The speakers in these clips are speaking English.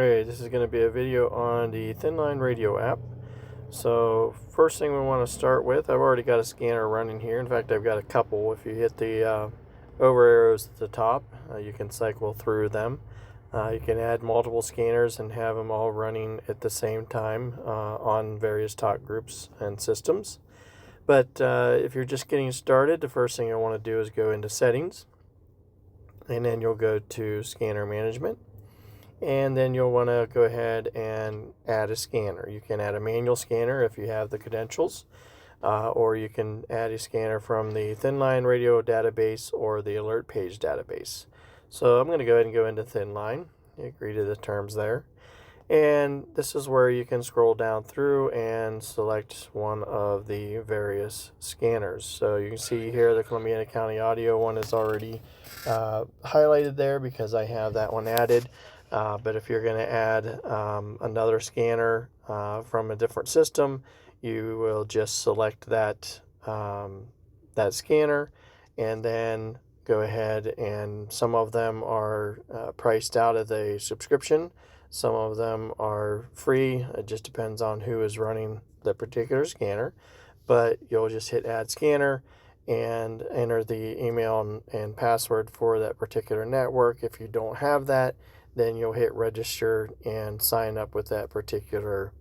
Alright, this is going to be a video on the Thinline radio app. So first thing we want to start with, I've already got a scanner running here. In fact, I've got a couple. If you hit the over arrows at the top, you can cycle through them. You can add multiple scanners and have them all running at the same time on various talk groups and systems. But if you're just getting started, the first thing I want to do is go into settings, and then you'll go to scanner management. And then you'll want to go ahead and add a scanner. You can add a manual scanner if you have the credentials, or you can add a scanner from the Thinline radio database or the alert page database. So I'm going to go ahead and go into Thinline. You agree to the terms there. And this is where you can scroll down through and select one of the various scanners. So you can see here the Columbia County Audio one is already highlighted there because I have that one added. But if you're going to add another scanner from a different system, you will just select that scanner, and then go ahead, and some of them are priced out of the subscription. Some of them are free. It just depends on who is running the particular scanner. But you'll just hit add scanner and enter the email and password for that particular network. If you don't have that, then you'll hit register and sign up with that particular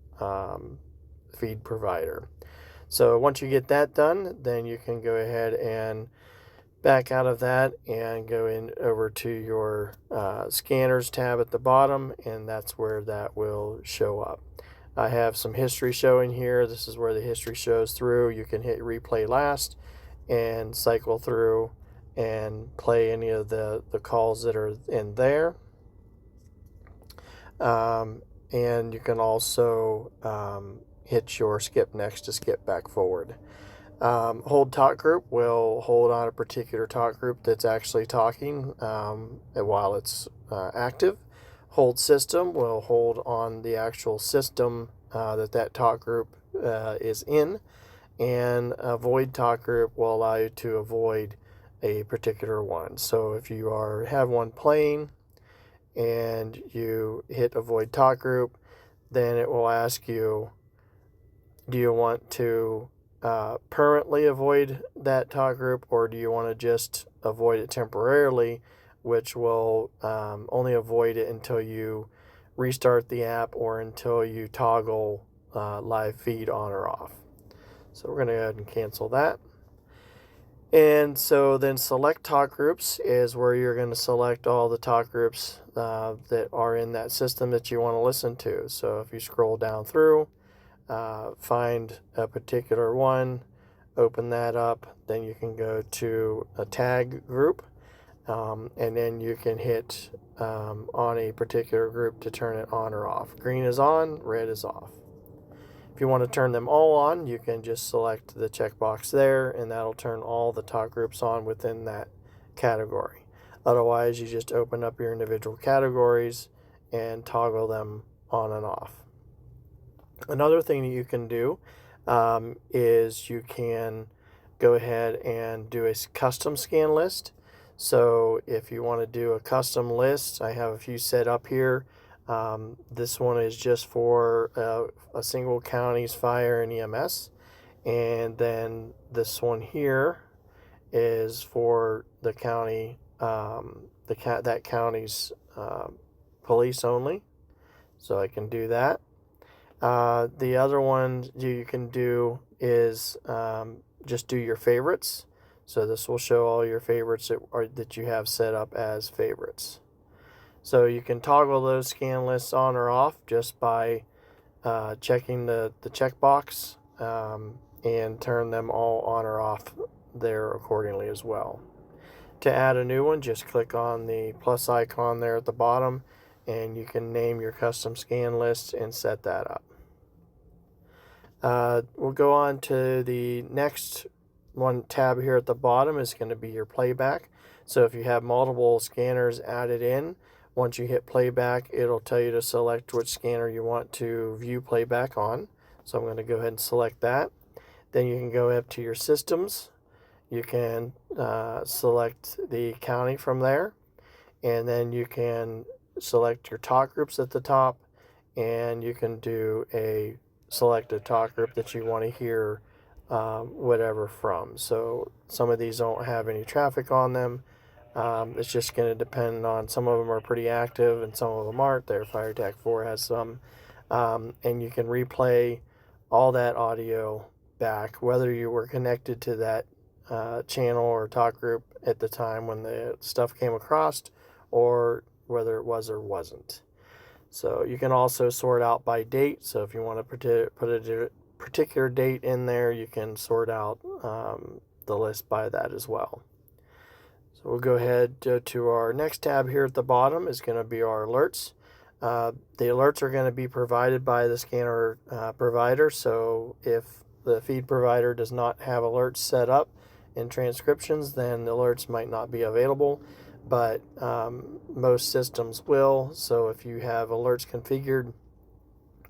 feed provider. So once you get that done, then you can go ahead and back out of that and go in over to your scanners tab at the bottom, and that's where that will show up. I have some history showing here. This is where the history shows through. You can hit replay last and cycle through and play any of the calls that are in there. And you can also hit your skip next to skip back forward. Hold talk group will hold on a particular talk group that's actually talking while it's active. Hold system will hold on the actual system that talk group is in. And avoid talk group will allow you to avoid a particular one. So if you have one playing and you hit avoid talk group, then it will ask you, do you want to permanently avoid that talk group, or do you want to just avoid it temporarily, which will only avoid it until you restart the app or until you toggle live feed on or off. So we're going to go ahead and cancel that. And so then select talk groups is where you're going to select all the talk groups that are in that system that you want to listen to. So if you scroll down through, find a particular one, open that up, then you can go to a tag group, and then you can hit on a particular group to turn it on or off. Green is on, red is off. If you want to turn them all on, you can just select the checkbox there, and that'll turn all the talk groups on within that category. Otherwise, you just open up your individual categories and toggle them on and off. Another thing that you can do is you can go ahead and do a custom scan list. So if you want to do a custom list, I have a few set up here. This one is just for a single county's fire and EMS, and then this one here is for the county, that county's police only. So I can do that. The other one you can do is just do your favorites. So this will show all your favorites that you have set up as favorites. So you can toggle those scan lists on or off just by checking the checkbox and turn them all on or off there accordingly as well. To add a new one, just click on the plus icon there at the bottom, and you can name your custom scan list and set that up. We'll go on to the next one tab here at the bottom is going to be your playback. So if you have multiple scanners added in, once you hit playback, it'll tell you to select which scanner you want to view playback on. So I'm going to go ahead and select that. Then you can go up to your systems. You can select the county from there, and then you can select your talk groups at the top, and you can do a select a talk group that you want to hear whatever from. So some of these don't have any traffic on them. It's just going to depend on, some of them are pretty active and some of them aren't. Their FireTech 4 has some. And you can replay all that audio back, whether you were connected to that channel or talk group at the time when the stuff came across, or whether it was or wasn't. So you can also sort out by date. So if you want to put a particular date in there, you can sort out the list by that as well. So we'll go ahead to our next tab here at the bottom is going to be our alerts. The alerts are going to be provided by the scanner provider. So if the feed provider does not have alerts set up in transcriptions, then the alerts might not be available. But most systems will. So if you have alerts configured,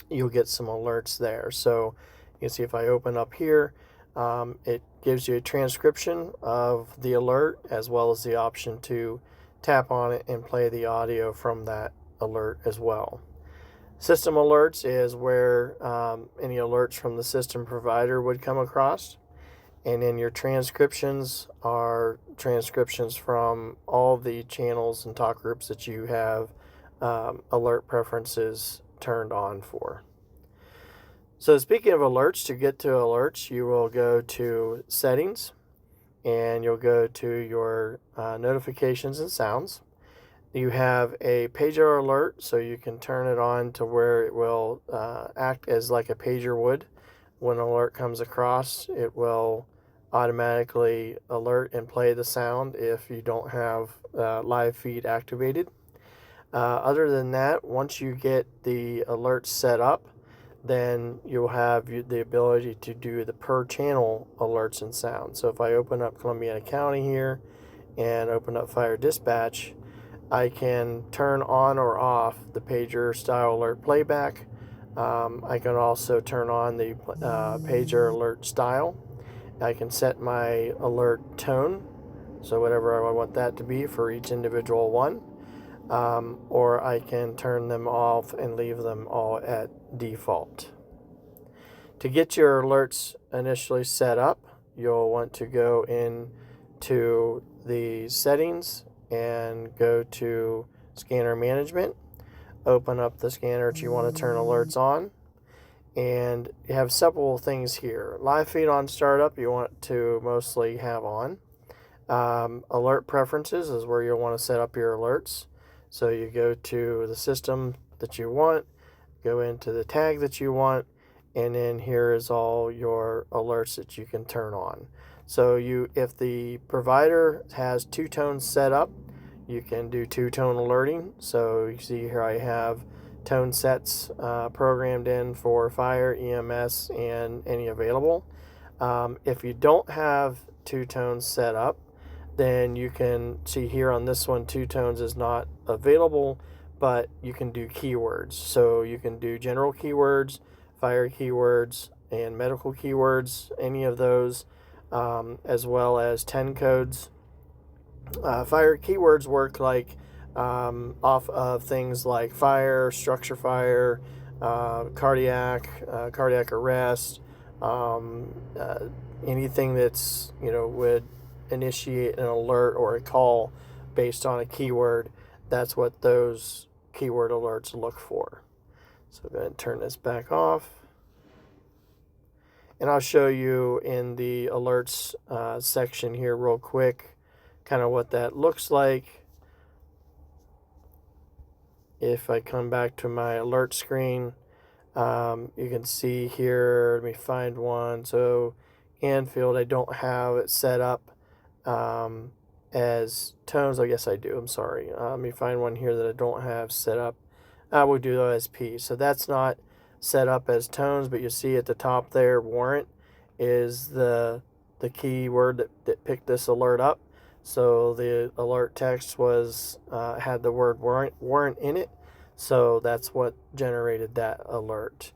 you'll get some alerts there. So you can see if I open up here, it gives you a transcription of the alert as well as the option to tap on it and play the audio from that alert as well. System alerts is where any alerts from the system provider would come across. And then your transcriptions are transcriptions from all the channels and talk groups that you have alert preferences turned on for. So speaking of alerts, to get to alerts, you will go to settings and you'll go to your notifications and sounds. You have a pager alert, so you can turn it on to where it will act as like a pager would. When an alert comes across, it will automatically alert and play the sound if you don't have live feed activated. Other than that, once you get the alert set up, then you'll have the ability to do the per channel alerts and sounds. So if I open up Columbiana County here and open up Fire Dispatch, I can turn on or off the pager style alert playback. I can also turn on the pager alert style. I can set my alert tone, so whatever I want that to be for each individual one, or I can turn them off and leave them all at default. To get your alerts initially set up, you'll want to go into the settings and go to scanner management, open up the scanner that you want to turn alerts on, and you have several things here. Live feed on startup you want to mostly have on. Alert preferences is where you'll want to set up your alerts. So you go to the system that you want, go into the tag that you want, and then here is all your alerts that you can turn on. So if the provider has two tones set up, you can do two-tone alerting. So you see here I have tone sets programmed in for fire, EMS, and any available. If you don't have two tones set up, then you can see here on this one, two tones is not available, but you can do keywords. So you can do general keywords, fire keywords, and medical keywords, any of those, as well as 10 codes. Fire keywords work like off of things like fire, structure fire, cardiac arrest, anything that's, would initiate an alert or a call based on a keyword. That's what those keyword alerts look for. So I'm going to turn this back off. And I'll show you in the alerts section here real quick kind of what that looks like. If I come back to my alert screen, you can see here, let me find one. So Anfield, I don't have it set up as tones. I guess I do, I'm sorry. Let me find one here that I don't have set up. We'll do OSP. So that's not set up as tones, but you see at the top there, warrant is the keyword that picked this alert up. So the alert text was had the word warrant in it, so that's what generated that alert.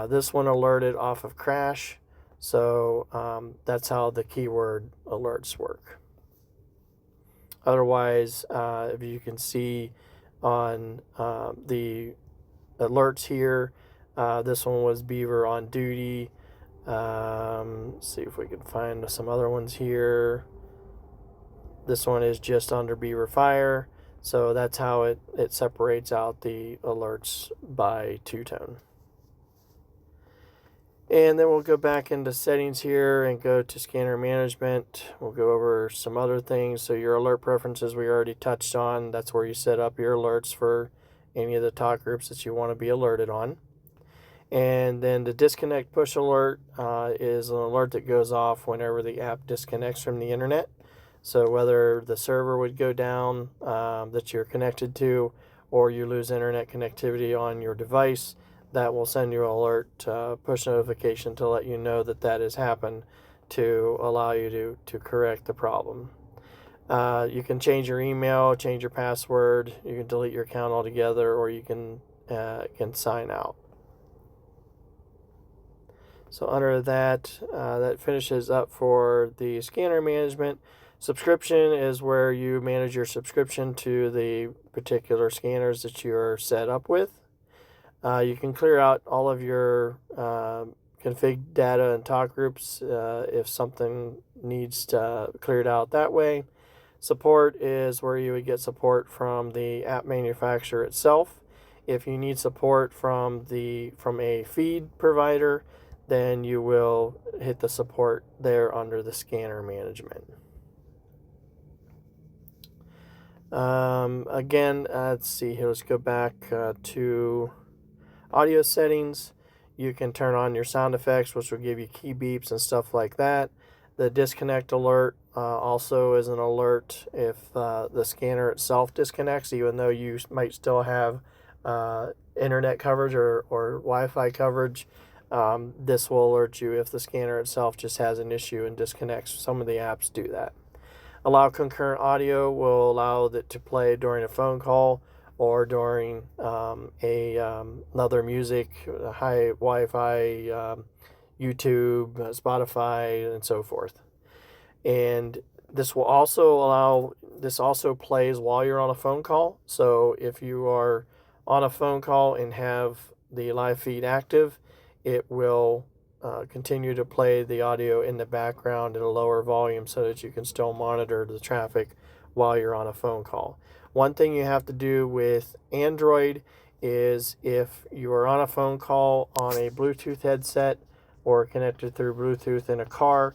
This one alerted off of crash, so that's how the keyword alerts work. Otherwise, if you can see on the alerts here. This one was Beaver on duty. Let's see if we can find some other ones here. This one is just under Beaver Fire. So that's how it separates out the alerts by two-tone. And then we'll go back into settings here and go to scanner management. We'll go over some other things. So your alert preferences we already touched on. That's where you set up your alerts for any of the talk groups that you want to be alerted on. And then the disconnect push alert is an alert that goes off whenever the app disconnects from the internet. So whether the server would go down that you're connected to, or you lose internet connectivity on your device, that will send you an alert push notification to let you know that that has happened, to allow you to correct the problem. You can change your email, change your password, you can delete your account altogether, or you can sign out. So under that, that finishes up for the scanner management. Subscription is where you manage your subscription to the particular scanners that you're set up with. You can clear out all of your config data and talk groups if something needs to cleared out that way. Support is where you would get support from the app manufacturer itself. If you need support from a feed provider, then you will hit the support there under the scanner management. Again, let's see here. Let's go back to audio settings. You can turn on your sound effects, which will give you key beeps and stuff like that. The disconnect alert also is an alert if the scanner itself disconnects, even though you might still have internet coverage or Wi-Fi coverage. This will alert you if the scanner itself just has an issue and disconnects. Some of the apps do that. Allow concurrent audio will allow it to play during a phone call or during another music, high Wi-Fi, YouTube, Spotify, and so forth. And this will also plays while you're on a phone call. So if you are on a phone call and have the live feed active, it will continue to play the audio in the background at a lower volume so that you can still monitor the traffic while you're on a phone call. One thing you have to do with Android is if you are on a phone call on a Bluetooth headset or connected through Bluetooth in a car,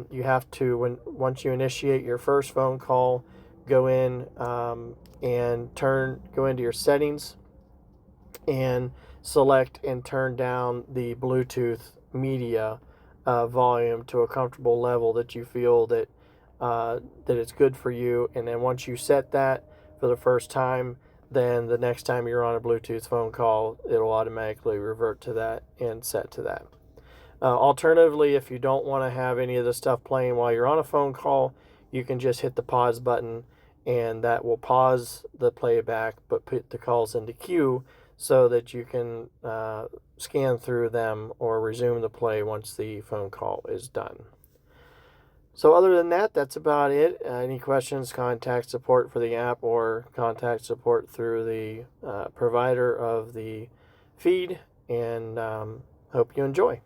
you have to, once you initiate your first phone call, go in and go into your settings and select and turn down the Bluetooth media volume to a comfortable level that you feel that it's good for you. And then once you set that for the first time, then the next time you're on a Bluetooth phone call, it'll automatically revert to that and set to that. Alternatively, if you don't want to have any of the stuff playing while you're on a phone call, you can just hit the pause button and that will pause the playback but put the calls into queue so that you can scan through them or resume the play once the phone call is done. So other than that, that's about it. Any questions, contact support for the app or contact support through the provider of the feed, and hope you enjoy.